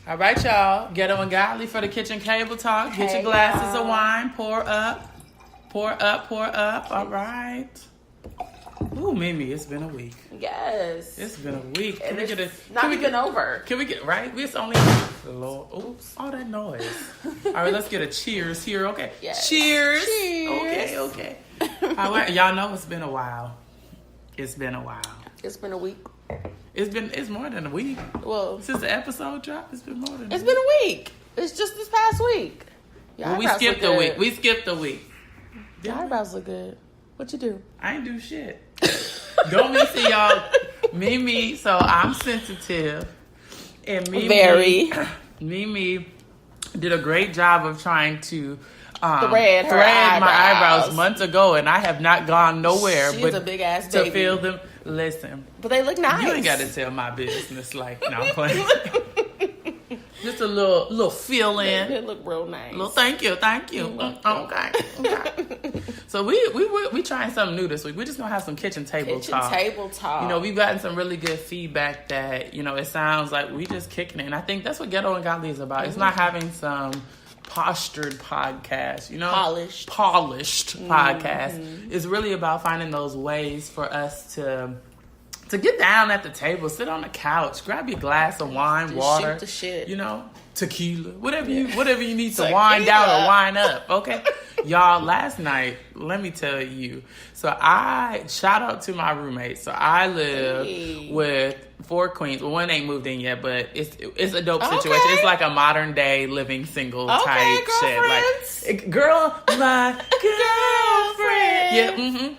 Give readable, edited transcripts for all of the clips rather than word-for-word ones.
All right, y'all. Ghetto and Godly for the kitchen table talk. Get your glasses of wine. Pour up. Pour up, pour up. All right. Ooh, Mimi, it's been a week. Yes. It's been a week. Can we get a... Not even over. Can we get... Right? It's only... Lord. Oops. All that noise. All right, let's get a cheers here. Okay. Yes. Cheers. Cheers. Okay. All right. Y'all know it's been a while. It's been a while. It's been a week. It's more than a week. Well, since the episode dropped, it's been more than It's been a week. It's just this past week. Well, we skipped a week. We skipped a week. Your eyebrows look good. What you do? I ain't do shit. Don't me see y'all. Mimi, so I'm sensitive. And Mimi did a great job of trying to thread my eyebrows months ago, and I have not gone nowhere. She's a big ass baby. To feel them. Listen. But they look nice. You ain't got to tell my business. Like, no, I'm playing. Just a little fill in. They look real nice. Little thank you. Okay. So we trying something new this week. We're just gonna have some kitchen table talk. You know, we've gotten some really good feedback that, you know, it sounds like we just kicking it, and I think that's what Ghetto and Godly is about. It's not having some postured podcast, you know, polished podcast. It's really about finding those ways for us to get down at the table, sit on the couch, grab your glass of wine, just water, shoot the shit. You know, tequila, whatever you need to wind down or wind up. Okay, y'all. Last night, let me tell you. So I shout out to my roommate. So I live with 4 queens. Well, one ain't moved in yet, but it's a dope situation. It's like a modern day living single type shit. Like, my girlfriend. Yeah.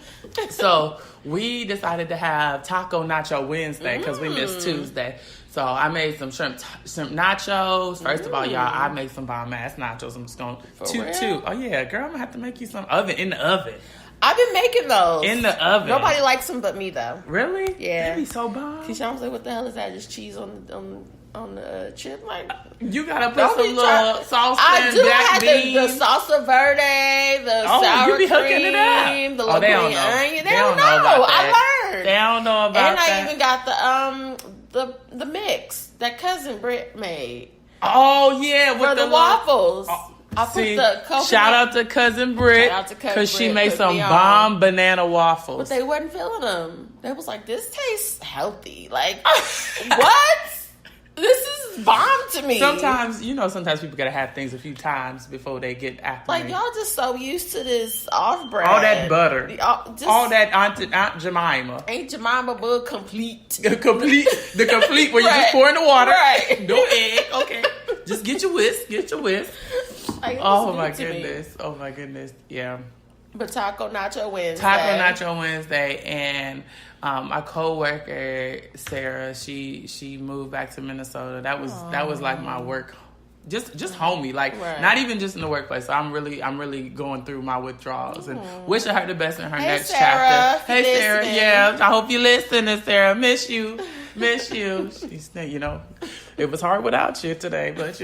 So we decided to have Taco Nacho Wednesday because we missed Tuesday. So I made some shrimp nachos. First of all, y'all, I made some bomb ass nachos. I'm just going to Oh yeah, girl, I'm gonna have to make you some in the oven. I've been making those in the oven. Nobody likes them but me though. Really? Yeah. They be so bomb. Keisha's like, what the hell is that? Just cheese on the chip? Like, you gotta put some little sauce and black beans. The salsa verde, the sour you be cream, hooking it up. the little green onion. They don't know. I learned. They don't know about that. And I even got the mix that cousin Britt made. Oh yeah, with for the waffles. I put the coconut. Shout out to cousin Britt because she made some bomb banana waffles. But they wasn't feeling them. They was like, this tastes healthy. Like, what? This is bomb to me. Sometimes people gotta have things a few times before they get acclimated. Like, y'all just so used to this off-brand. All that butter. All that Aunt Jemima. Ain't Jemima but complete. The complete where you just pour in the water. Right. No egg. Okay. Just get your whisk. Like, oh my goodness. Yeah. But Taco Nacho Wednesday. And my coworker Sarah, she moved back to Minnesota. That was like my work, just homie, like not even just in the workplace. So I'm really going through my withdrawals and wishing her the best in her next chapter. Hey Sarah, yeah, I hope you listening, Sarah. Miss you. She's, it was hard without you today, but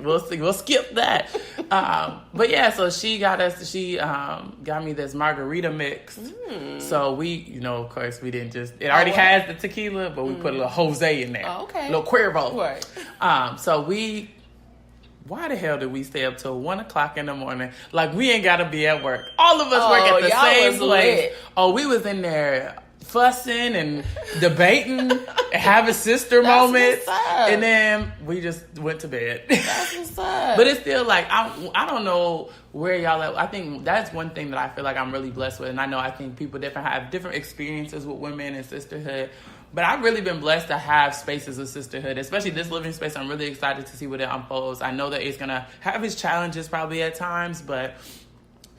we'll skip that. But yeah, so she got me this margarita mix. So we, of course we didn't just, it already has the tequila, but we put a little Jose in there. Oh, okay. A little Cuervo. Right. So why the hell did we stay up till 1:00 in the morning? Like, we ain't gotta be at work. All of us work at the same place. Lit. Oh, we was in there fussing and debating, have a sister moment, and then we just went to bed. That's what's up. But it's still like, I don't know where y'all at. I think that's one thing that I feel like I'm really blessed with, and I think people have different experiences with women and sisterhood. But I've really been blessed to have spaces of sisterhood, especially this living space. I'm really excited to see what it unfolds. I know that it's gonna have its challenges probably at times, but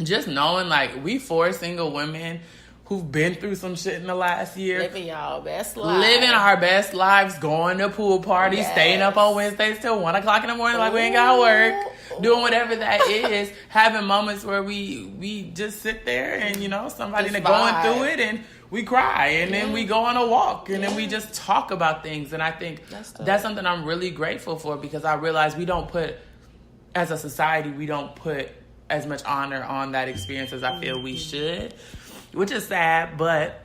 just knowing like we 4 single women who've been through some shit in the last year. Living our best lives. Living our best lives, going to pool parties, staying up on Wednesdays till 1:00 in the morning like we ain't got work, doing whatever that is, having moments where we just sit there and, somebody going through it and we cry and then we go on a walk and then we just talk about things. And I think that's something I'm really grateful for because I realize as a society, we don't put as much honor on that experience as I feel we should. Which is sad, but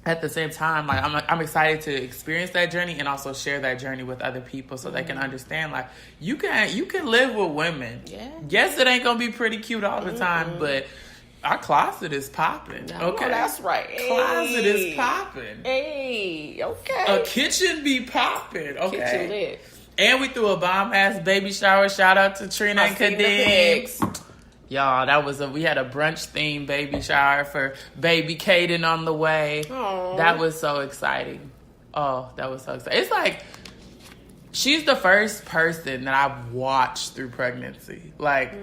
at the same time, like I'm excited to experience that journey and also share that journey with other people so they can understand, like, you can live with women. Yeah. Yes, it ain't gonna be pretty cute all the time, but our closet is popping. Okay, that's right. Closet is popping. Hey, okay. A kitchen be popping. Okay. Kitchen lit. And we threw a bomb ass baby shower. Shout out to Trina and Kadeem. Y'all, we had a brunch themed baby shower for baby Kaden on the way. Aww. That was so exciting. Oh, that was so exciting. It's like, she's the first person that I've watched through pregnancy. Like,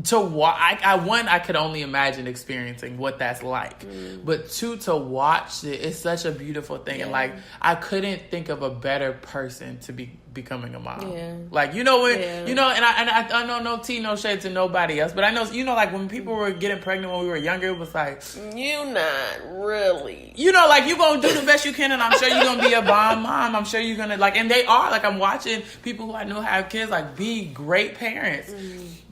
to watch, I could only imagine experiencing what that's like. But two, to watch it, it's such a beautiful thing. And like, I couldn't think of a better person to be becoming a mom. Yeah. Like, you know, when, you know, and I know no tea, no shade to nobody else, but I know, you know, like when people were getting pregnant when we were younger, it was like, you not really. You know, like, you gonna do the best you can, and I'm sure you're gonna be a bomb mom. I'm sure you're gonna, like, and they are, like, I'm watching people who I know have kids, like, be great parents.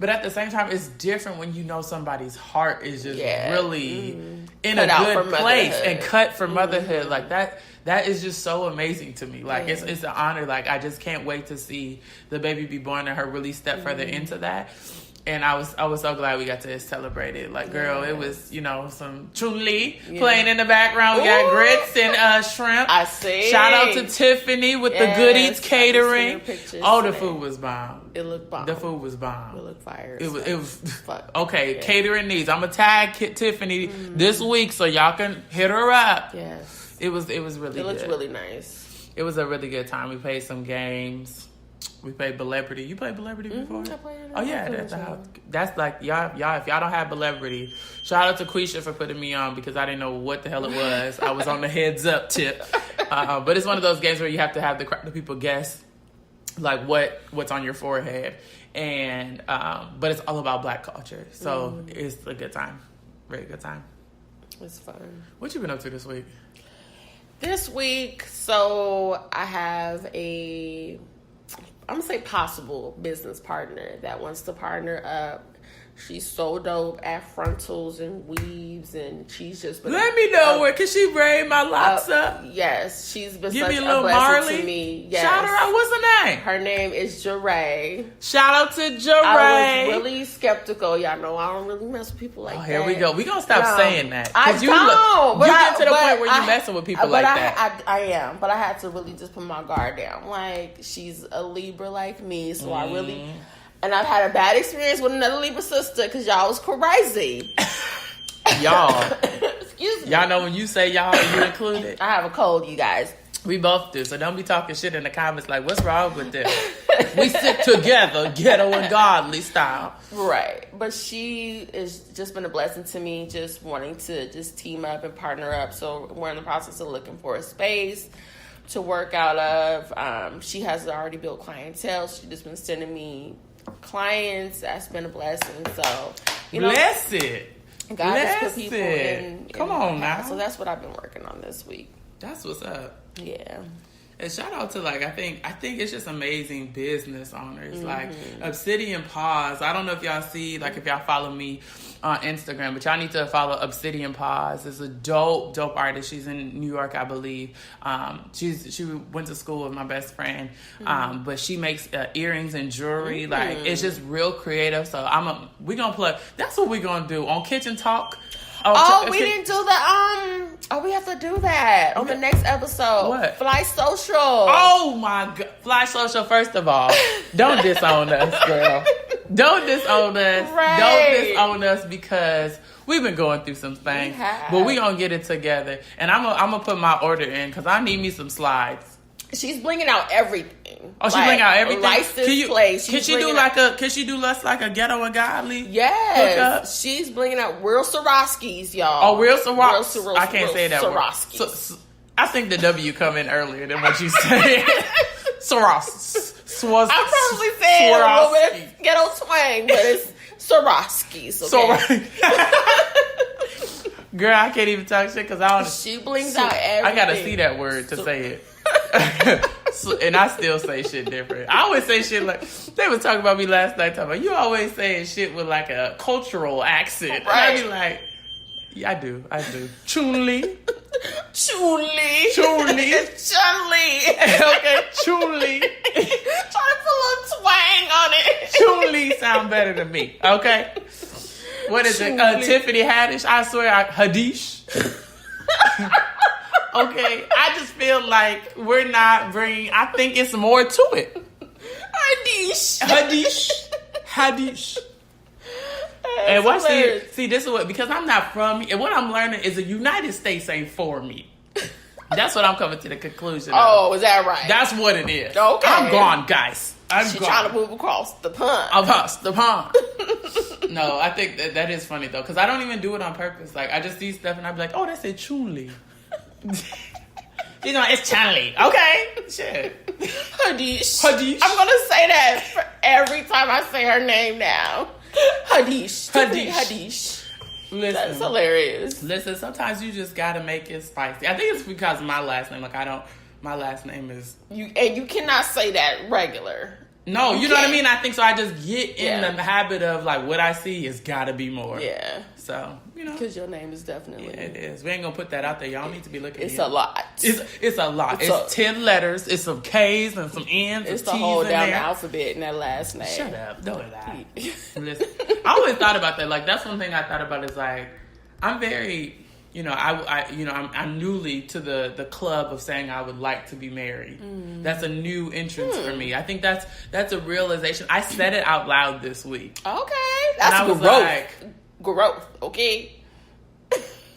But at the same time, it's different when you know somebody's heart is just really in cut a good place and cut for motherhood. Like, that is just so amazing to me. Like, it's an honor. Like, I just can't wait to see the baby be born and her really step further into that. And I was so glad we got to celebrate it. Like, girl, it was, you know, some chun-li playing in the background. We got grits and shrimp. I see. Shout out to Tiffany with the Good Eats Catering. Oh, the food was bomb. It looked bomb. The food was bomb. It looked fire. It was okay. Catering needs. I'm gonna tag Tiffany this week so y'all can hit her up. Yes. It was really good. It looks really nice. It was a really good time. We played some games. We played Celebrity. You played Celebrity before? I played it. Oh yeah, that's like y'all. If y'all don't have Celebrity, shout out to Quisha for putting me on because I didn't know what the hell it was. I was on the heads up tip, but it's one of those games where you have to have the people guess like what's on your forehead, and but it's all about Black culture, so it's a good time, very good time. It's fun. What you been up to this week? This week, so I have I'm gonna say possible business partner that wants to partner up. She's so dope at frontals and weaves, and she's just been. Let me know where can she braid my locks up? Yes, she's been Give such me a a little blessing Marley to me. Yes. Shout her out. What's her name? Her name is Jeray. Shout out to Jeray. I was really skeptical. Y'all know I don't really mess with people like that. Here we go. We gonna stop saying that. I you don't. You get to the point where you messing with people like that. I am, but I had to really just put my guard down. Like, she's a Libra like me, so I really. And I've had a bad experience with another Libra sister because y'all was crazy. Y'all. Excuse me. Y'all know when you say y'all, you included? I have a cold, you guys. We both do, so don't be talking shit in the comments like, what's wrong with this? We sit together, ghetto and godly style. Right. But she has just been a blessing to me, just wanting to just team up and partner up. So we're in the process of looking for a space to work out of. She has already built clientele. She's just been sending me clients. That's been a blessing. So, bless it. God has put people in. Come on now. So that's what I've been working on this week. That's what's up. Yeah. And shout out to, like, I think it's just amazing business owners. Like Obsidian Paws. I don't know if y'all see, like, if y'all follow me on Instagram, but y'all need to follow Obsidian Paws. It's a dope artist. She's in New York, I believe. She went to school with my best friend, but she makes earrings and jewelry. Like, it's just real creative. So we gonna plug. That's what we gonna do on Kitchen Talk. We didn't do the we have to do that on the next episode. What? Fly Social. Oh my God. Fly Social, first of all. Don't disown us, girl. Don't disown us. Right. Don't disown us because we've been going through some things. But we gonna get it together. And I'm gonna put my order in because I need me some slides. She's blinging out everything. Oh, she's blinging out everything. License plate. Can she do less like a ghetto and godly? Yes. Hookup? She's blinging out real Swarovskis, y'all. Oh, real Swarovskis. I can't say that Swarovskis. word. So, I think the W come in earlier than what you said. Swarovskis. I'm probably saying a little bit of ghetto twang, but it's Swarovskis. Okay? Girl, I can't even talk shit because I don't. She blings out everything. I gotta see that word to say it. And I still say shit different. I always say shit like they was talking about me last night. Talking about you always saying shit with like a cultural accent. Right. And I be like, yeah, I do. Chun-Li. Chun-Li. Chun-Li. It's Chun-Li. Okay, Chun-Li. Trying to put a little twang on it. Chun-Li sound better than me. Okay. What is it? Tiffany Haddish. I swear, Hadish. Okay, I just feel like we're not bringing. I think it's more to it. Hadish. And what see, this is what, because I'm not from, and what I'm learning is the United States ain't for me. That's what I'm coming to the conclusion. Oh, is that right? That's what it is. Okay, I'm gone, guys. She's trying to move across the pond. Across the pond. No, I think that is funny though, because I don't even do it on purpose. Like I just see stuff and I be like, oh, that's a Chun-Li. You know, it's Chun-Li. Okay, shit. Hadish. I'm gonna say that for every time I say her name now. Hadish. Listen, that's hilarious. Listen, sometimes you just gotta make it spicy. I think it's because of my last name. Like my last name is you cannot say that regular. No, you know what I mean? I think so. I just get in the habit of like what I see has gotta be more. Yeah. So, you know. Because your name is definitely. Yeah, it is. We ain't gonna put that out there. Y'all need to be looking. It's a lot. It's a lot. It's 10 letters. It's some K's and some N's. It's and the T's whole in damn there. alphabet in that last name. Shut up. Don't lie. Listen, I always thought about that. Like, that's one thing I thought about is like, I'm very, you know, I'm newly to the club of saying I would like to be married. That's a new entrance for me. I think that's a realization. I said it out loud this week. Okay, that's growth. Okay.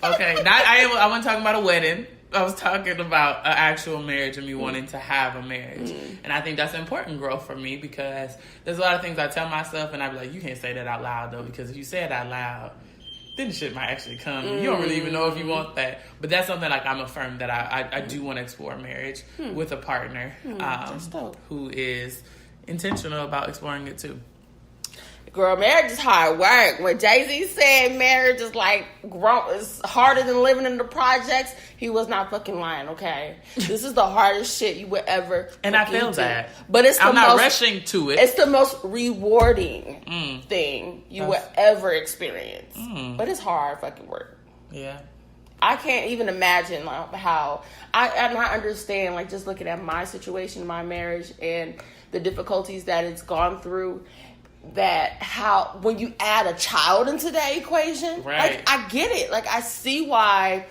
Okay, I wasn't talking about a wedding. I was talking about an actual marriage and me wanting to have a marriage. And I think that's important growth for me because there's a lot of things I tell myself and I be like, you can't say that out loud though, because if you say it out loud, then the shit might actually come. You don't really even know if you want that. But that's something like I'm affirmed that I do want to explore marriage with a partner who is intentional about exploring it too. Girl, marriage is hard work. When Jay-Z said marriage is like is harder than living in the projects, he was not fucking lying, okay? This is the hardest shit you would ever and I feel that. But I'm not rushing to it. It's the most rewarding thing you would ever experience. But it's hard fucking work. Yeah. I can't even imagine how I understand, like, just looking at my situation, my marriage, and the difficulties that it's gone through. That how when you add a child into that equation, right? Like, I get it. Like, I see why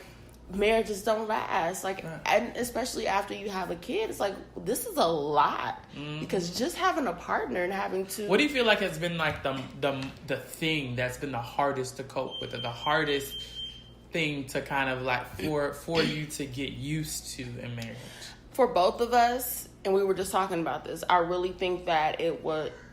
marriages don't last. Like, and especially after you have a kid, it's like this is a lot because just having a partner and having to. What do you feel like has been like the thing that's been the hardest to cope with, or the hardest thing to kind of like for you to get used to in marriage? For both of us, and we were just talking about this, I really think that it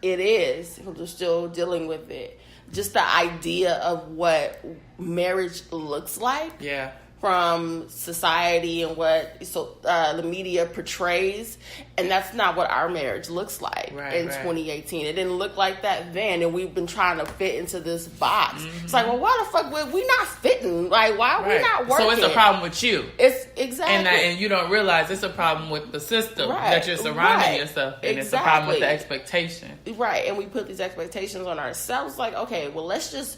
is, we're still dealing with it, just the idea of what marriage looks like. Yeah. From society and what the media portrays, and that's not what our marriage looks like in 2018. It didn't look like that then, and we've been trying to fit into this box. It's like, well, why the fuck we not fitting? Like, why are we not working? So it's a problem with you. It's exactly, and you don't realize it's a problem with the system that you're surrounding yourself, and it's a problem with the expectation. Right, and we put these expectations on ourselves. Like, okay, well, let's just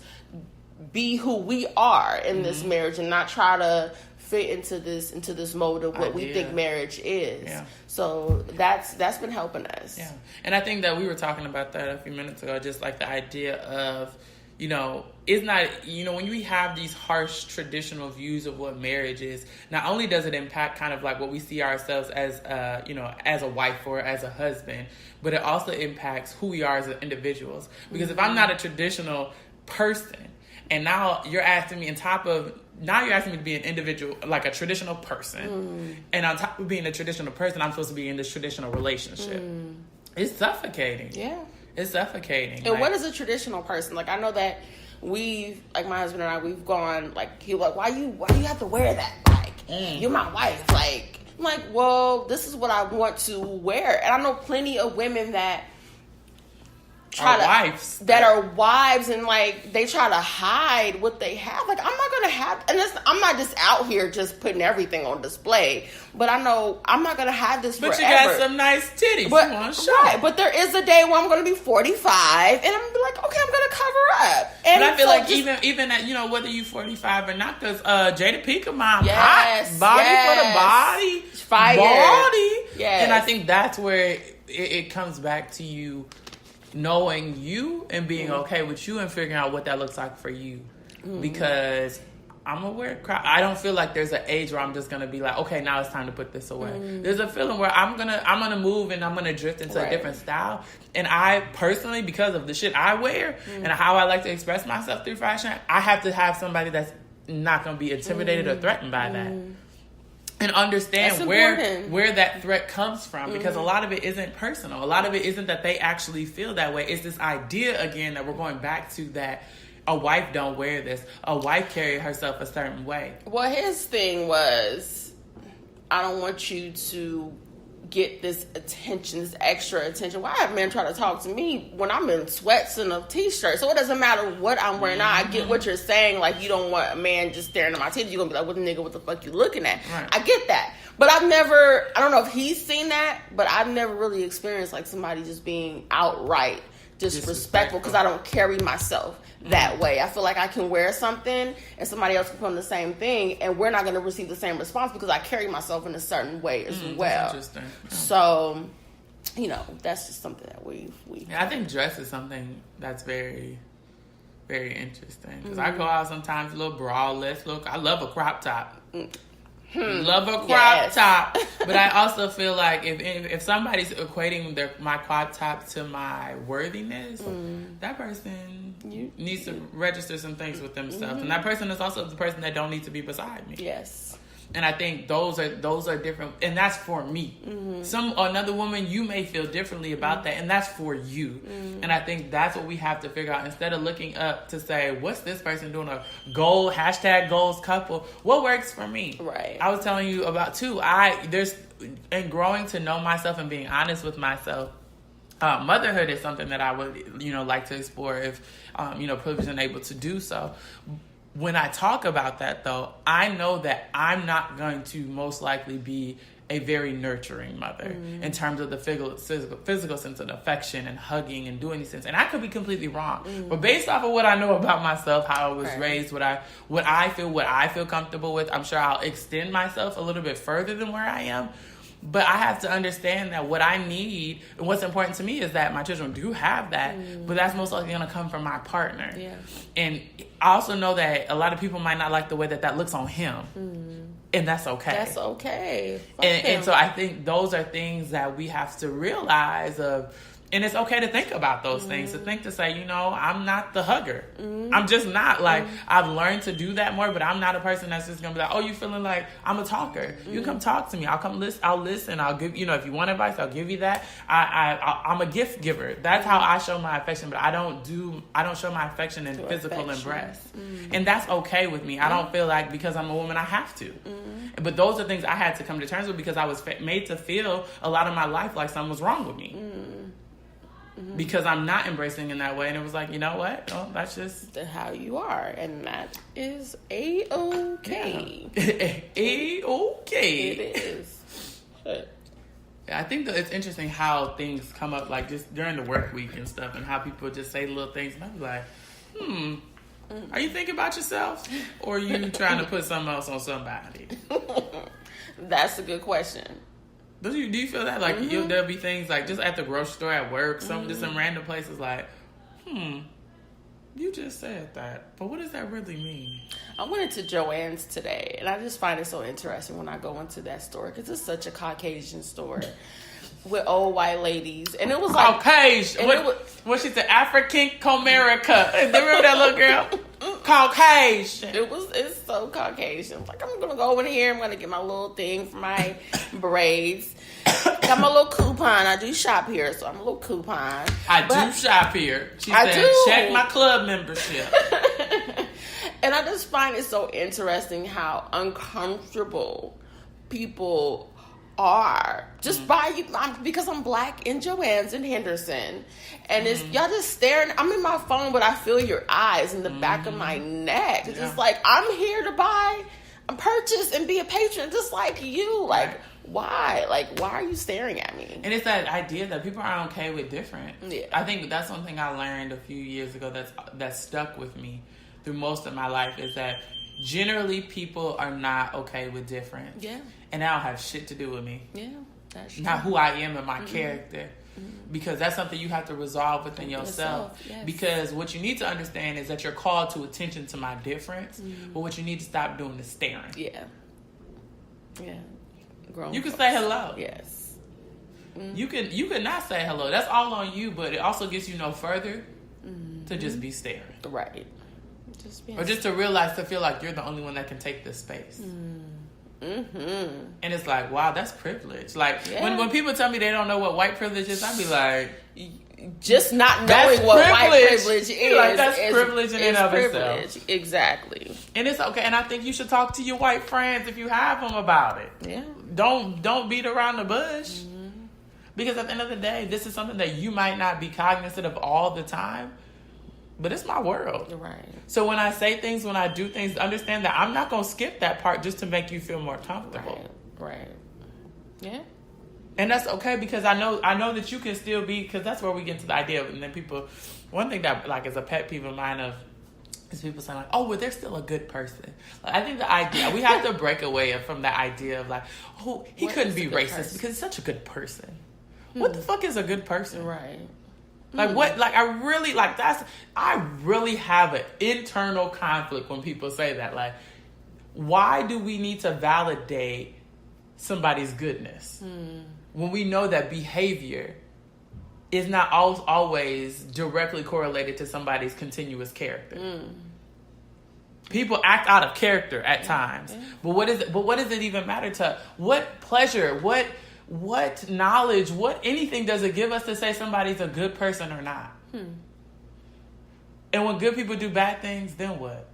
be who we are in this marriage and not try to fit into this mode of what we think marriage is. Yeah. So that's been helping us. Yeah. And I think that we were talking about that a few minutes ago, just like the idea of, you know, it's not, you know, when we have these harsh traditional views of what marriage is, not only does it impact kind of like what we see ourselves as, you know, as a wife or as a husband, but it also impacts who we are as individuals. Because if I'm not a traditional person, and now you're asking me to be an individual, like a traditional person. And on top of being a traditional person, I'm supposed to be in this traditional relationship. It's suffocating. Yeah. It's suffocating. And what is a traditional person? Like, I know that like my husband and I, we've gone, like, he was like, why you have to wear that? Like, you're my wife. Like, I'm like, well, this is what I want to wear. And I know plenty of women that are wives, and like they try to hide what they have. Like I'm not gonna have, and I'm not just out here just putting everything on display. But I know I'm not gonna have this forever. But you got some nice titties. But, you want to show. Right, but there is a day where I'm gonna be 45, and I'm gonna be like, okay, I'm gonna cover up. And but I feel like even at, you know, whether you 45 or not, because Jada Pinkett Mom, hot body for the body, fire body. Yes. And I think that's where it comes back to you knowing you and being okay with you and figuring out what that looks like for you. Because I'm aware, I don't feel like there's an age where I'm just gonna be like, okay, now it's time to put this away. There's a feeling where I'm gonna move and I'm gonna drift into a different style. And I personally, because of the shit I wear and how I like to express myself through fashion, I have to have somebody that's not gonna be intimidated or threatened by that. And understand where that threat comes from, because a lot of it isn't personal. A lot of it isn't that they actually feel that way. It's this idea again that we're going back to, that a wife don't wear this. A wife carry herself a certain way. Well, his thing was, I don't want you to get this attention, this extra attention. Why have men try to talk to me when I'm in sweats and a t-shirt? So it doesn't matter what I'm wearing. Now, I get what you're saying. Like, you don't want a man just staring at my titties. You're going to be like, what the nigga, what the fuck you looking at? Right. I get that. But I don't know if he's seen that, but I've never really experienced like somebody just being outright disrespectful, because I don't carry myself that way. I feel like I can wear something and somebody else can put on the same thing, and we're not going to receive the same response because I carry myself in a certain way as well. Interesting. So, you know, that's just something that we I think dress is something that's very, very interesting, because I go out sometimes a little braless look. I love a crop top. Love a crop top, but I also feel like if somebody's equating my crop top to my worthiness, that person needs to register some things with themselves, and that person is also the person that don't need to be beside me. Yes. And I think those are different, and that's for me. Another woman, you may feel differently about that, and that's for you. And I think that's what we have to figure out, instead of looking up to say, what's this person doing? A goals couple. What works for me? Right. I was telling you about too. In growing to know myself and being honest with myself. Motherhood is something that I would, like to explore if, privileged and able to do so. When I talk about that, though, I know that I'm not going to most likely be a very nurturing mother in terms of the physical sense of affection and hugging and doing these things. And I could be completely wrong. But based off of what I know about myself, how I was raised, what I feel comfortable with, I'm sure I'll extend myself a little bit further than where I am. But I have to understand that what I need and what's important to me is that my children do have that, but that's most likely going to come from my partner. Yeah. And I also know that a lot of people might not like the way that looks on him. And that's okay. That's okay. And so I think those are things that we have to realize of. And it's okay to think about those things, to say, I'm not the hugger. I'm just not. Like, I've learned to do that more, but I'm not a person that's just going to be like, oh, you feeling like I'm a talker. You come talk to me. I'll come listen. I'll listen. I'll give, if you want advice, I'll give you that. I'm a gift giver. That's how I show my affection, but I don't show my affection in physical and breasts. And that's okay with me. I don't feel like because I'm a woman, I have to. But those are things I had to come to terms with, because I was made to feel a lot of my life like something was wrong with me. Because I'm not embracing in that way, and it was like, you know what? Oh, that's just how you are, and that is A-okay. A-okay. It is. I think that it's interesting how things come up, like just during the work week and stuff, and how people just say little things, and I'm like, are you thinking about yourself, or are you trying to put something else on somebody? That's a good question. Do you feel that? Like, there'll be things like just at the grocery store, at work, just some random places like, you just said that, but what does that really mean? I went into Joann's today, and I just find it so interesting when I go into that store, because it's such a Caucasian store with old white ladies. And it was like... Caucasian. What she said? African Comerica. Remember that little girl? Caucasian. It's so Caucasian. Like, I'm gonna go in here. I'm gonna get my little thing for my braids. Got my little coupon. I do shop here, so I'm a little coupon. I do shop here. She said, check my club membership. And I just find it so interesting how uncomfortable people are just by you, because I'm black in Joann's and Henderson, and it's y'all just staring. I'm in my phone, but I feel your eyes in the back of my neck. It's just like, I'm here to buy, purchase, and be a patron just like you. Like, why? Like, why are you staring at me? And it's that idea that people aren't okay with different. Yeah. I think that's one thing I learned a few years ago that's stuck with me through most of my life, is that generally people are not okay with different. Yeah. And that don't have shit to do with me. Yeah, that's true. Not who I am and my character. Because that's something you have to resolve within yourself. Yes. Because what you need to understand is that you're called to attention to my difference. But what you need to stop doing is staring. Yeah. Yeah. Grown You can folks. say hello. Yes. You can not say hello. That's all on you, but it also gets you no further to just be staring. Right. Or just to realize, to feel like you're the only one that can take this space. And it's like, wow, that's privilege. Like, when people tell me they don't know what white privilege is, I'd be like, just not knowing what white privilege is. Like, that's privilege in and of privilege. itself. Exactly. And it's okay. And I think you should talk to your white friends if you have them about it. Yeah. Don't beat around the bush. Because at the end of the day, this is something that you might not be cognizant of all the time. But it's my world. Right. So when I say things, when I do things, understand that I'm not going to skip that part just to make you feel more comfortable. Right. Yeah. And that's okay, because I know that you can still be, because that's where we get to the idea of, and then people, one thing that like is a pet peeve of mine of, is people saying like, oh, well, they're still a good person. Like, I think the idea, we have to break away from that idea of like, oh, he couldn't be racist because he's such a good person. What the fuck is a good person? Right. Like what? Like I really have an internal conflict when people say that. Like, why do we need to validate somebody's goodness when we know that behavior is not always directly correlated to somebody's continuous character? People act out of character at times, but what does it even matter to what pleasure, what knowledge, what anything does it give us to say somebody's a good person or not? And when good people do bad things, then what?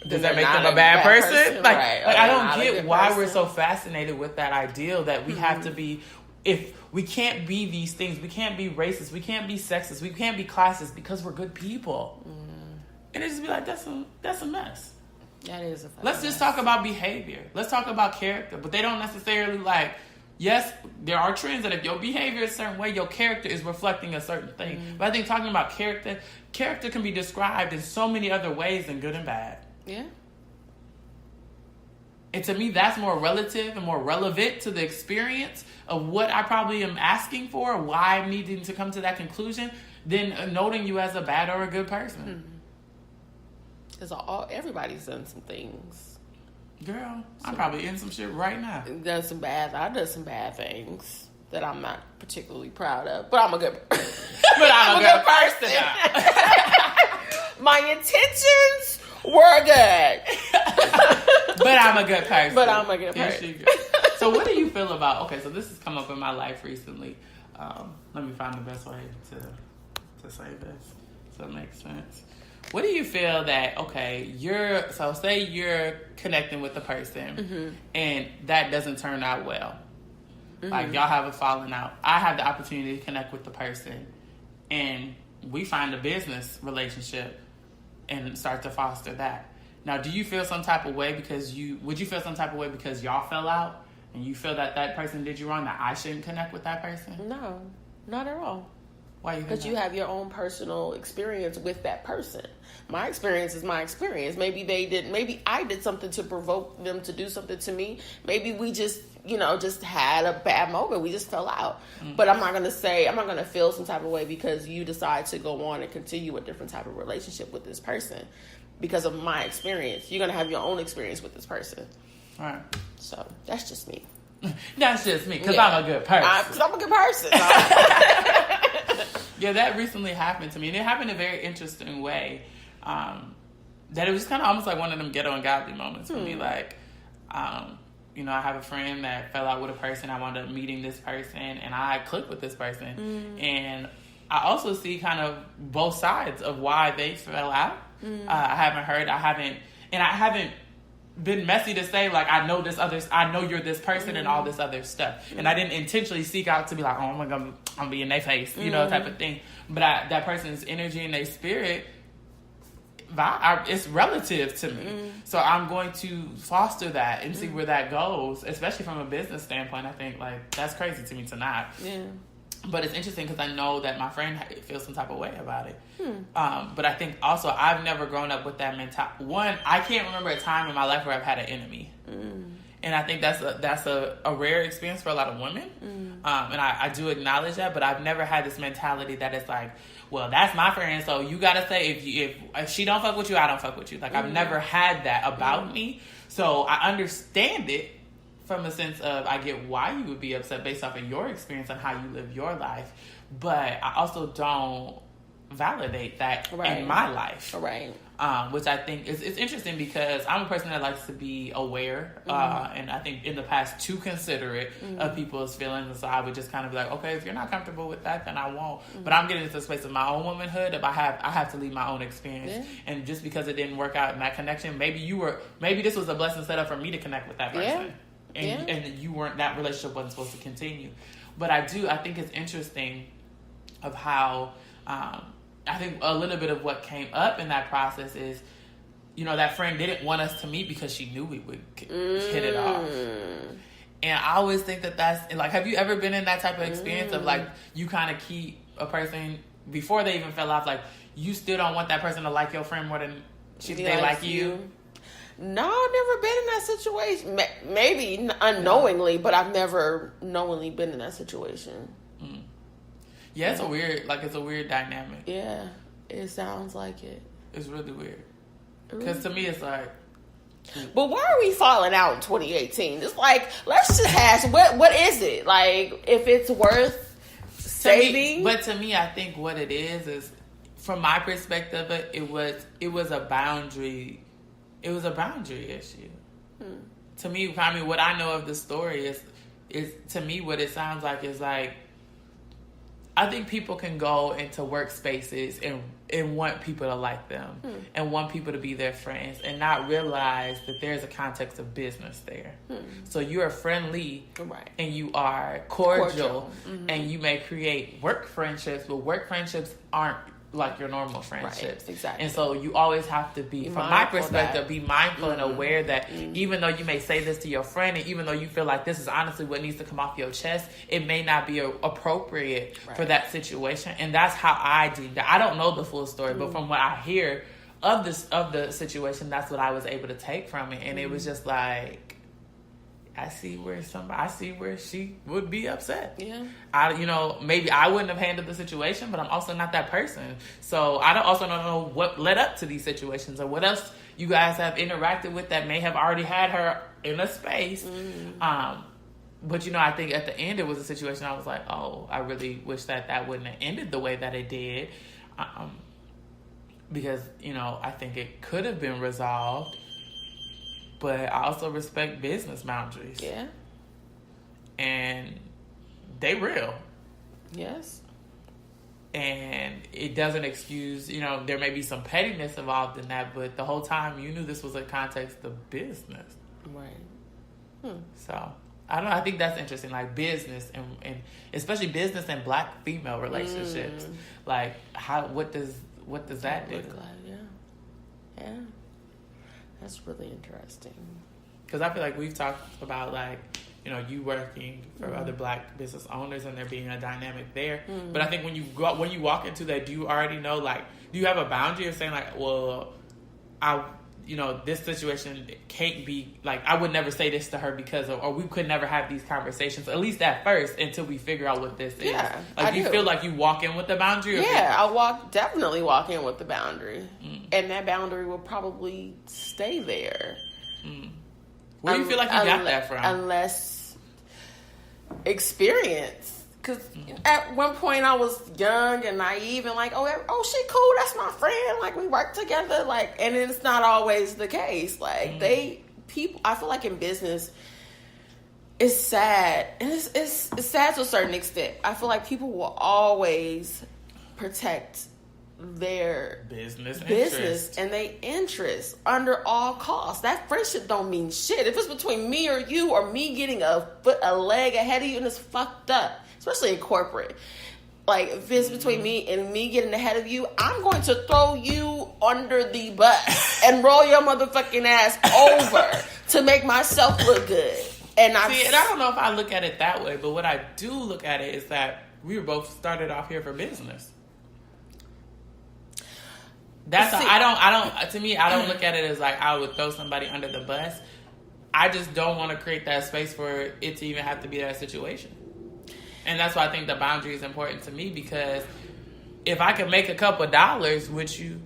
Does that make them a bad person? Like I don't get why we're so fascinated with that ideal that we have to be, if we can't be these things, we can't be racist, we can't be sexist, we can't be classist because we're good people. And it just be like, that's a mess. That is a Let's just talk about behavior. Let's talk about character. But they don't necessarily like, yes, there are trends that if your behavior is a certain way, your character is reflecting a certain thing. But I think talking about character can be described in so many other ways than good and bad. Yeah. And to me, that's more relative and more relevant to the experience of what I probably am asking for, why I'm needing to come to that conclusion, than noting you as a bad or a good person. Because everybody's done some things. Girl, I'm probably in some shit right now. I done some bad things that I'm not particularly proud of. But I'm a good person. But I'm a good person. My intentions were good. But I'm a good person. But I'm a good person. So what do you feel about, okay, so this has come up in my life recently. Let me find the best way to say this so it makes sense. What do you feel that, okay, say you're connecting with the person and that doesn't turn out well. Like y'all have a falling out. I have the opportunity to connect with the person and we find a business relationship and start to foster that. Now, do you feel some type of way would you feel some type of way because y'all fell out and you feel that person did you wrong, that I shouldn't connect with that person? No, not at all. Why? Because you have your own personal experience with that person. My experience is my experience. Maybe I did something to provoke them to do something to me. Maybe we just had a bad moment. We just fell out. But I'm not going to feel some type of way because you decide to go on and continue a different type of relationship with this person because of my experience. You're going to have your own experience with this person. All right. So that's just me. That's just me because I'm a good person. Because I'm a good person. Yeah, that recently happened to me. And it happened in a very interesting way. That it was kind of almost like one of them ghetto and godly moments for me. Like, I have a friend that fell out with a person. I wound up meeting this person and I clicked with this person. And I also see kind of both sides of why they fell out. I haven't been messy to say, like, I know you're this person and all this other stuff. And I didn't intentionally seek out to be like, oh, I'm going to be in their face, you know, type of thing. But that person's energy and their spirit, it's relative to me. So I'm going to foster that and see where that goes, especially from a business standpoint. I think, like, that's crazy to me to not. Yeah. But it's interesting because I know that my friend feels some type of way about it. But I think also I've never grown up with that mentality. One, I can't remember a time in my life where I've had an enemy. And I think that's a rare experience for a lot of women. And I do acknowledge that, but I've never had this mentality that it's like, well, that's my friend, so you gotta say if she don't fuck with you, I don't fuck with you. Like, I've never had that about me. So I understand it from a sense of, I get why you would be upset based off of your experience and how you live your life. But I also don't validate that in my life. Right. Which I think is interesting because I'm a person that likes to be aware, and I think in the past too considerate of people's feelings. And so I would just kind of be like, okay, if you're not comfortable with that, then I won't. But I'm getting into the space of my own womanhood. If I have to leave my own experience, and just because it didn't work out in that connection, maybe this was a blessing set up for me to connect with that person, and you weren't, that relationship wasn't supposed to continue. But I think it's interesting of how. I think a little bit of what came up in that process is, you know, that friend didn't want us to meet because she knew we would hit it off. And I always think that's, like, have you ever been in that type of experience of, like, you kind of keep a person, before they even fell off, like, you still don't want that person to like your friend more than they like you? No, I've never been in that situation. Maybe unknowingly, but I've never knowingly been in that situation. Yeah, it's a weird dynamic. Yeah, it sounds like it. It's really weird. Because to me, it's like... But why are we falling out in 2018? It's like, let's just ask, what is it? Like, if it's worth saving? But to me, I think what it is, from my perspective, it was a boundary. It was a boundary issue. To me, I mean, what I know of the story is to me, what it sounds like is like, I think people can go into workspaces and want people to like them and want people to be their friends and not realize that there's a context of business there. So you're friendly and you are cordial. And you may create work friendships, but work friendships aren't like your normal friendships. Right, exactly. And so you always have to be from my perspective, be mindful and aware that even though you may say this to your friend and even though you feel like this is honestly what needs to come off your chest, it may not be appropriate for that situation. And that's how I deemed it. I don't know the full story, but from what I hear of the situation, that's what I was able to take from it. And it was just like, I see where she would be upset. Yeah. Maybe I wouldn't have handled the situation, but I'm also not that person. So I don't know what led up to these situations or what else you guys have interacted with that may have already had her in a space. But, I think at the end it was a situation I was like, oh, I really wish that wouldn't have ended the way that it did. Because, I think it could have been resolved. But I also respect business boundaries. Yeah. And they real. Yes. And it doesn't excuse, there may be some pettiness involved in that, but the whole time you knew this was a context of business. Right. So, I don't know. I think that's interesting. Like business and especially business and black female relationships. Like what does that do? Look like, yeah. That's really interesting. Because I feel like we've talked about, like, you working for other black business owners and there being a dynamic there. But I think when you walk into that, do you already know, like, do you have a boundary of saying, like, well, this situation can't be, like, I would never say this to her because of, or we could never have these conversations, at least at first, until we figure out what this is. Like, do you feel like you walk in with the boundary? I definitely walk in with the boundary. And that boundary will probably stay there. Where do you feel like you got that from? Unless experience. Because at one point I was young and naive and like, oh, she cool, that's my friend. Like, we work together. Like, and it's not always the case. Like, I feel like in business, it's sad. And it's sad to a certain extent. I feel like people will always protect their business and they interest under all costs. That friendship don't mean shit. If it's between me or you, or me getting a leg ahead of you, and it's fucked up, especially in corporate. Like, if it's between me and me getting ahead of you, I'm going to throw you under the bus and roll your motherfucking ass over to make myself look good. And I don't know if I look at it that way, but what I do look at it is that we were both started off here for business. To me, I don't look at it as like I would throw somebody under the bus. I just don't want to create that space for it to even have to be that situation. And that's why I think the boundary is important to me, because if I can make a couple dollars with you,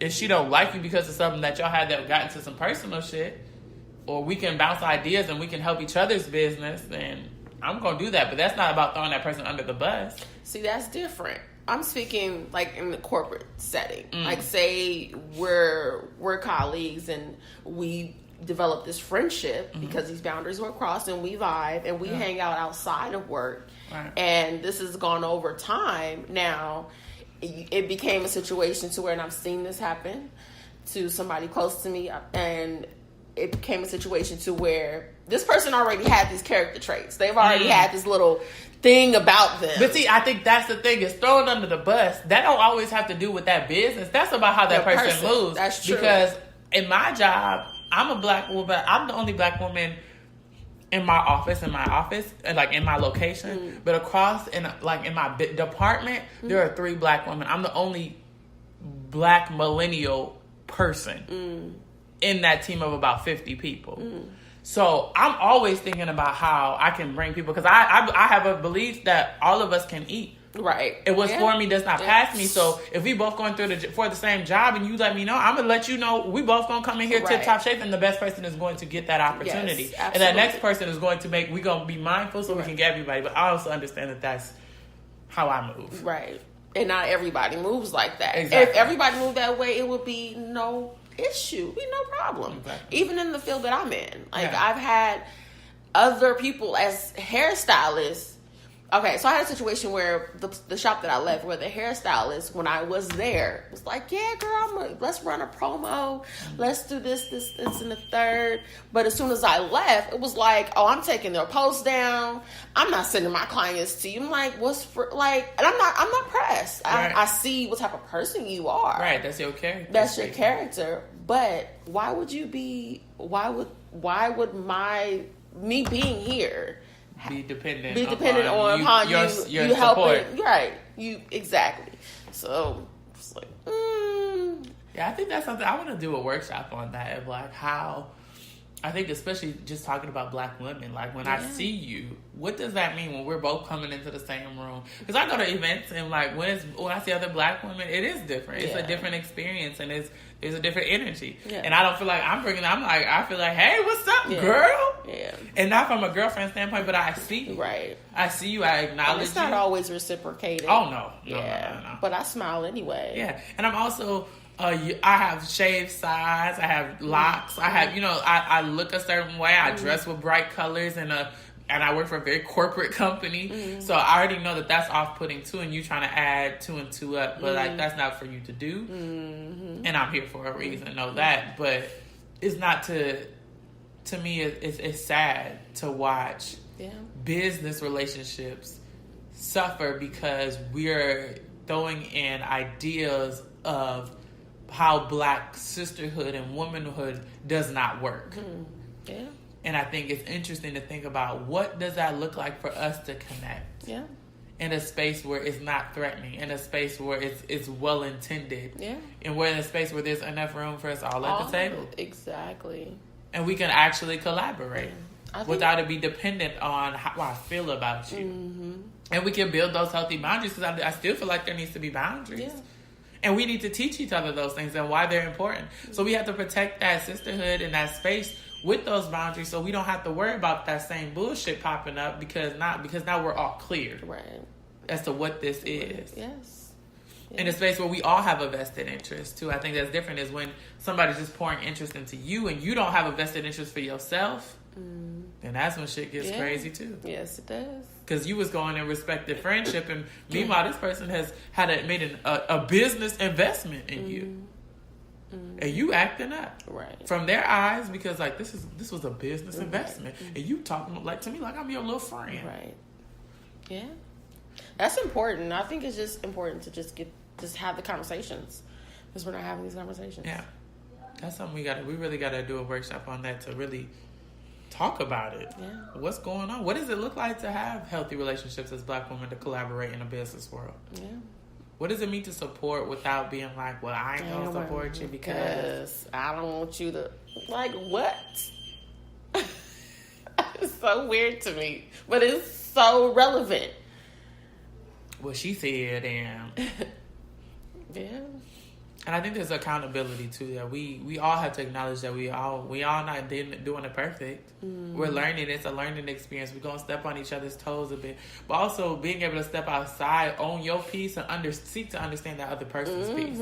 if she don't like you because of something that y'all had that got into some personal shit, or we can bounce ideas and we can help each other's business, then I'm going to do that. But that's not about throwing that person under the bus. See, that's different. I'm speaking like in the corporate setting. Like, say we're colleagues and we develop this friendship because these boundaries were crossed, and we vibe and we hang out outside of work. Right. And this has gone over time. Now, it became a situation to where, and I've seen this happen to somebody close to me, and it became a situation to where this person already had these character traits. They've already had this little thing about them. But see, I think that's the thing, is thrown under the bus. That don't always have to do with that business. That's about how that person moves. That's true. Because in my job, I'm a black woman. I'm the only black woman in my office, and like in my location. But across, in my department, there are 3 black women. I'm the only black millennial person in that team of about 50 people. So I'm always thinking about how I can bring people, because I have a belief that all of us can eat. Right. It was for me does not pass me. So if we both going through for the same job and you let me know, I'm going to let you know we both going to come in here tip top shape, and the best person is going to get that opportunity. Yes, and that next person is going to we're going to be mindful so we can get everybody. But I also understand that that's how I move. Right. And not everybody moves like that. Exactly. If everybody moved that way, it would be no issue, be no problem. Exactly. Even in the field that I'm in. Like, I've had other people as hairstylists. Okay, so I had a situation where the shop that I left, where the hairstylist, when I was there, was like, yeah, girl, let's run a promo. Let's do this, and the third. But as soon as I left, it was like, oh, I'm taking their posts down. I'm not sending my clients to you. I'm like, and I'm not pressed. Right. I see what type of person you are. Right, that's your character. That's your character. But why would me being here be dependent on how you helping, right? You exactly. So it's like, yeah, I think that's something I want to do a workshop on, that of like how. I think especially just talking about black women, like when I see you, what does that mean when we're both coming into the same room? Because I go to events and like when I see other black women, it is different. It's a different experience, and there's a different energy. Yeah. And I don't feel like I feel like, hey, what's up, girl? Yeah. And not from a girlfriend standpoint, but I see you. Right. I see you. I acknowledge you. It's not always reciprocated. Oh, no. No. But I smile anyway. Yeah. And I'm also... I have shaved sides. I have locks. I have, I look a certain way. I dress with bright colors, and I work for a very corporate company. So I already know that that's off-putting too, and you trying to add 2 and 2 up, but like that's not for you to do. And I'm here for a reason. Know that, but it's not to me. It's sad to watch business relationships suffer because we're throwing in ideas of how black sisterhood and womanhood does not work. Yeah. And I think it's interesting to think about, what does that look like for us to connect? Yeah. In a space where it's not threatening, in a space where it's well intended. Yeah. And we're in a space where there's enough room for us all at the table. Exactly. And we can actually collaborate without it be dependent on how I feel about you. And we can build those healthy boundaries, because I still feel like there needs to be boundaries. Yeah. And we need to teach each other those things and why they're important. So we have to protect that sisterhood and that space with those boundaries, so we don't have to worry about that same bullshit popping up because now we're all cleared as to what this is. Yes. In a space where we all have a vested interest too. I think that's different is when somebody's just pouring interest into you and you don't have a vested interest for yourself. And that's when shit gets crazy too. Yes, it does. Because you was going and respected friendship, and meanwhile this person has made a business investment in you, and you acting up from their eyes because like this was a business investment, and you talking like to me like I'm your little friend. Right. Yeah. That's important. I think it's just important to just have the conversations because we're not having these conversations. Yeah. That's something we really gotta do a workshop on that to really talk about it. Yeah. What's going on? What does it look like to have healthy relationships as Black women to collaborate in a business world? Yeah. What does it mean to support without being like, well, I ain't gonna support you because I don't want you to like what? It's so weird to me. But it's so relevant. Well, she said, and yeah. And I think there's accountability too. That we all have to acknowledge that we all not doing it perfect. We're learning. It's a learning experience. We're gonna step on each other's toes a bit, but also being able to step outside, own your piece, and seek to understand that other person's piece.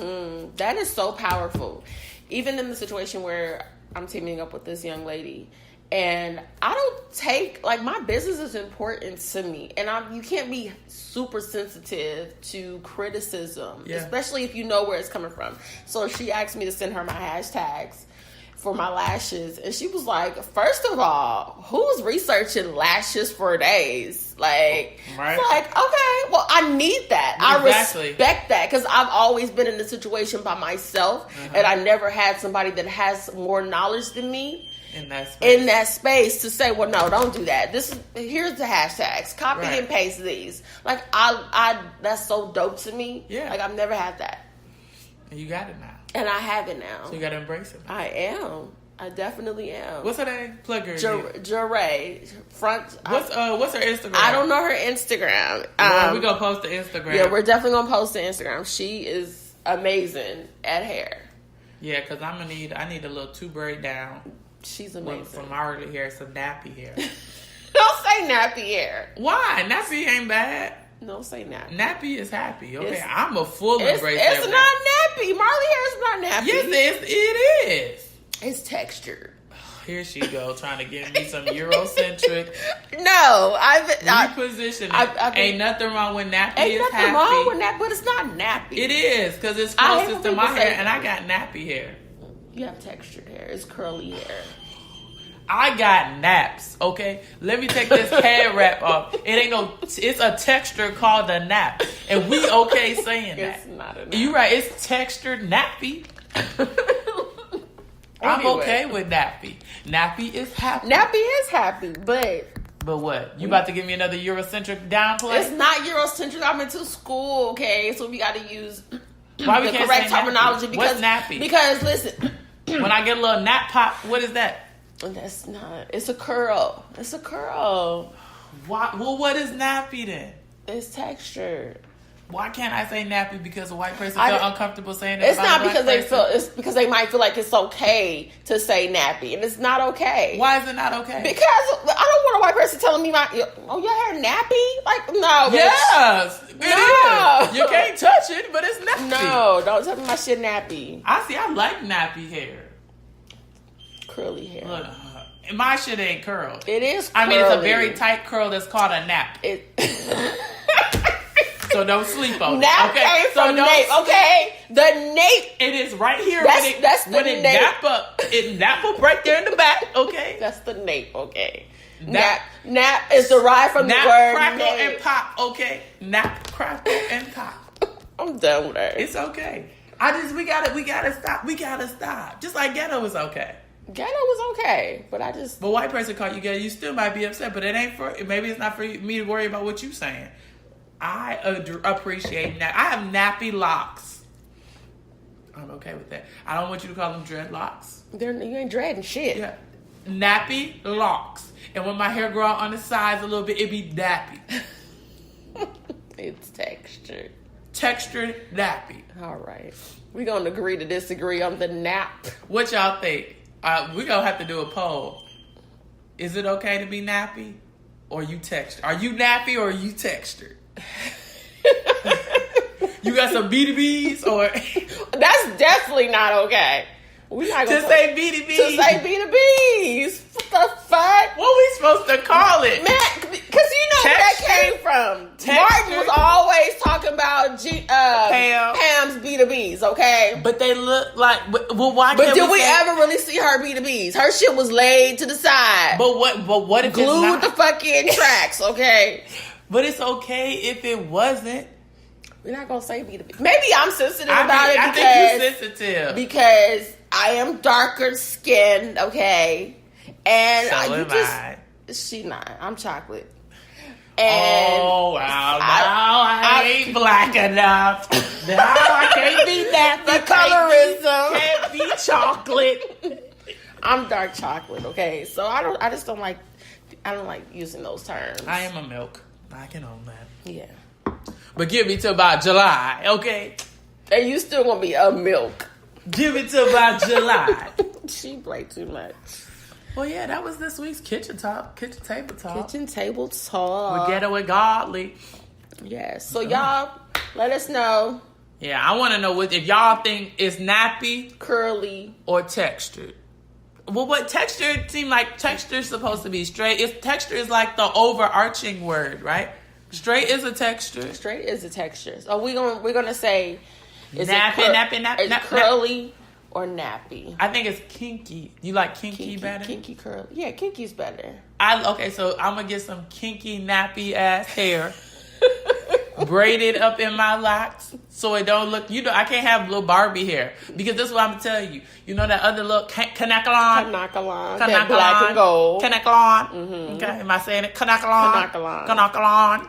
That is so powerful. Even in the situation where I'm teaming up with this young lady. And I don't take, like, my business is important to me. And you can't be super sensitive to criticism, especially if you know where it's coming from. So she asked me to send her my hashtags for my lashes. And she was like, first of all, who's researching lashes for days? Like, it's like, okay, well, I need that. Exactly. I respect that because I've always been in a situation by myself. And I never had somebody that has more knowledge than me. In that space to say, well, no, don't do that. Here's the hashtags. Copy and paste these. Like, I that's so dope to me. Yeah. Like, I've never had that. And you got it now. And I have it now. So you got to embrace it. I am. I definitely am. What's her name? Plug her. Jeray. What's her Instagram? I don't know her Instagram. We're going to post the Instagram. Yeah, we're definitely going to post the Instagram. She is amazing at hair. Yeah, because I need a little 2 braid down. She's amazing. From already hair, it's a nappy hair. Don't say nappy hair. Why? Nappy ain't bad. Don't say nappy. Nappy is happy. Okay, I'm a full embrace that. It's not nappy. Marley hair is not nappy. Yes, it is. It's textured. Here she go, trying to give me some Eurocentric. No, repositioning. Ain't nothing wrong with nappy. Ain't nothing wrong with nappy, but it's not nappy. It is, because it's closest to my hair, and I got nappy hair. You have textured hair. It's curly hair. I got naps, okay? Let me take this hair wrap off. It's a texture called a nap. And we okay saying that. It's not a nap. You right, it's textured nappy. I'm okay with nappy. Nappy is happy. Nappy is happy, but what? You about to give me another Eurocentric downplay? It's not Eurocentric. I'm into school, okay? So we got to use the correct terminology. What's nappy? Because, listen... When I get a little nap pop, what is that? That's not... It's a curl. It's a curl. Why? Well, what is nappy then? It's textured. Why can't I say nappy because a white person feel uncomfortable saying that? It's not because they feel. It's because they might feel like it's okay to say nappy, and it's not okay. Why is it not okay? Because I don't want a white person telling me your hair nappy. Like, no. Yes, it is. You can't touch it, but it's nappy. No, don't tell me my shit nappy. I like nappy hair. Curly hair. Look, my shit ain't curled. It is curly. I mean, it's a very tight curl that's called a nap. So don't sleep on nap it. Okay. Came from nape. Okay. The nape. It is right here. That's the nape. Nap up. It nap up right there in the back. Okay. That's the nape. Okay. Nap is derived from the word crackle nape. and pop. Okay. Nap, crackle, and pop. I'm done with her. It's okay. We gotta stop. We gotta stop. Just like Ghetto was okay. Ghetto was okay, but But white person called you Ghetto, you still might be upset, but maybe it's not for me to worry about what you're saying. I appreciate that. I have nappy locks. I'm okay with that. I don't want you to call them dreadlocks. You ain't dreading shit. Yeah. Nappy locks. And when my hair grow out on the sides a little bit, it be nappy. It's textured. Textured nappy. All right. We're going to agree to disagree on the nap. What y'all think? We're going to have to do a poll. Is it okay to be nappy? Or you textured? Are you nappy or are you textured? You got some B2Bs or... That's definitely not okay. We're not gonna say B2Bs. To say B2Bs. the fuck? What we supposed to call it? Man, because you know where that came from. Martin was always talking about Pam's B2Bs, okay? But they look like, well, why But can't did we say, ever really see her B2Bs? Her shit was laid to the side. But what if glued it's not? the fucking tracks, okay? But it's okay if it wasn't. We're not gonna say B2B. Maybe I'm sensitive about it I because think you're sensitive. because I am darker skinned, okay? And So you am I. she not. I'm chocolate. And oh wow! Now I ain't black enough. Now I can't be that. the colorism Can't be chocolate. I'm dark chocolate, okay? So I don't like using those terms. I am a milk. I can own that. Yeah. But give me to about July, okay? And you still gonna be a milk. Give it to about July. She played too much. Well, yeah, that was this week's kitchen table talk. Kitchen table talk. With Ghetto and Godly. Yes. So y'all, let us know. Yeah, I want to know if y'all think it's nappy, curly, or textured. Well, what texture seem like texture is supposed to be straight. Texture is like the overarching word, right? Straight is a texture. Straight is a texture. So we're gonna say is nappy, curly or nappy. I think it's kinky. You like kinky better? Kinky curly. Yeah, kinky's better. Okay, so I'm gonna get some kinky nappy ass hair. Braided up in my locks so it don't look, I can't have little Barbie hair because this is what I'm gonna tell you. You know that other little Kanakalon? That black and gold. Kanakalon. Mm-hmm. Okay, am I saying it? Kanakalon.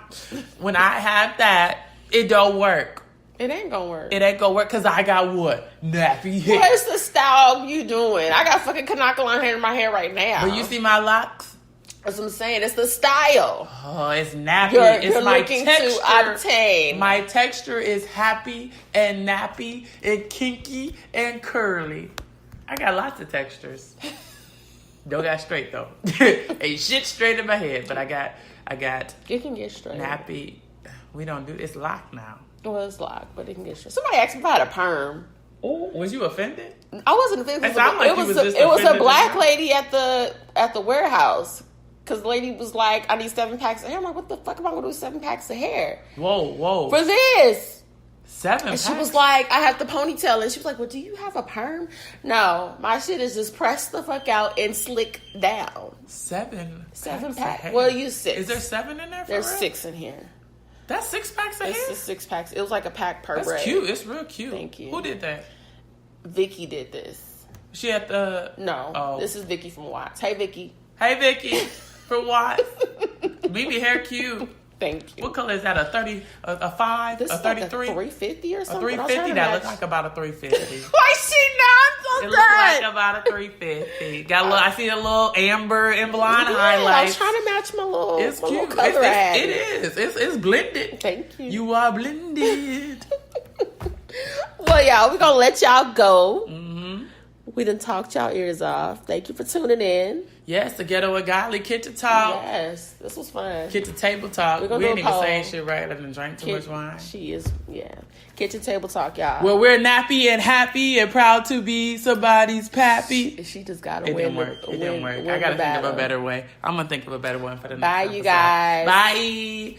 When I have that, it don't work. It ain't gonna work. It ain't gonna work because I got what? Nappy hair. What's the style you doing? I got fucking Kanakalon hair in my hair right now. But you see my locks? That's what I'm saying. It's the style. Oh, it's nappy. You're my looking texture. to obtain. My texture is happy and nappy and kinky and curly. I got lots of textures. Don't got straight though. Ain't shit straight in my head, but I got. You can get straight. Nappy. We don't do it's locked now. Well, it's locked, but it can get straight. Somebody asked me if I had a perm. Oh, was you offended? I wasn't offended. It was a black lady at the warehouse. Because the lady was like, I need 7 packs of hair. I'm like, what the fuck am I going to do with 7 packs of hair? Whoa. For this. 7 packs? And she was like, I have the ponytail. And she was like, well, do you have a perm? No, my shit is just pressed the fuck out and slick down. 7 packs. Well, you 6. Is there 7 in there? There's 6 in here. That's 6 packs of hair? It's 6 packs. It was like a pack per braid. That's cute. It's real cute. Thank you. Who did that? Vicky did this. She had the... No. Oh. This is Vicky from Watts. Hey, Vicky. Hey, Vicky. For what? Maybe hair cute. Thank you. What color is that? A 30, a 5, this a 33? Like a 350 or something? A 350? That looks like about a 350. Why she not? It looks like about a 350. Got a little, I see a little amber and blonde highlights. I was trying to match my little, it's my cute. little color It is. It's blended. Thank you. You are blended. Well, y'all, we're going to let y'all go. Mm-hmm. We done talked y'all ears off. Thank you for tuning in. Yes, the Ghetto and Godly Kitchen Talk. Yes, this was fun. Kitchen Table Talk. We ain't even saying shit right. I done drank too much wine. She is, yeah. Kitchen Table Talk, y'all. Well, we're nappy and happy and proud to be somebody's pappy. She just got to win. It didn't work. I got to think of a better way. I'm going to think of a better one for the next Bye, episode. you guys. Bye.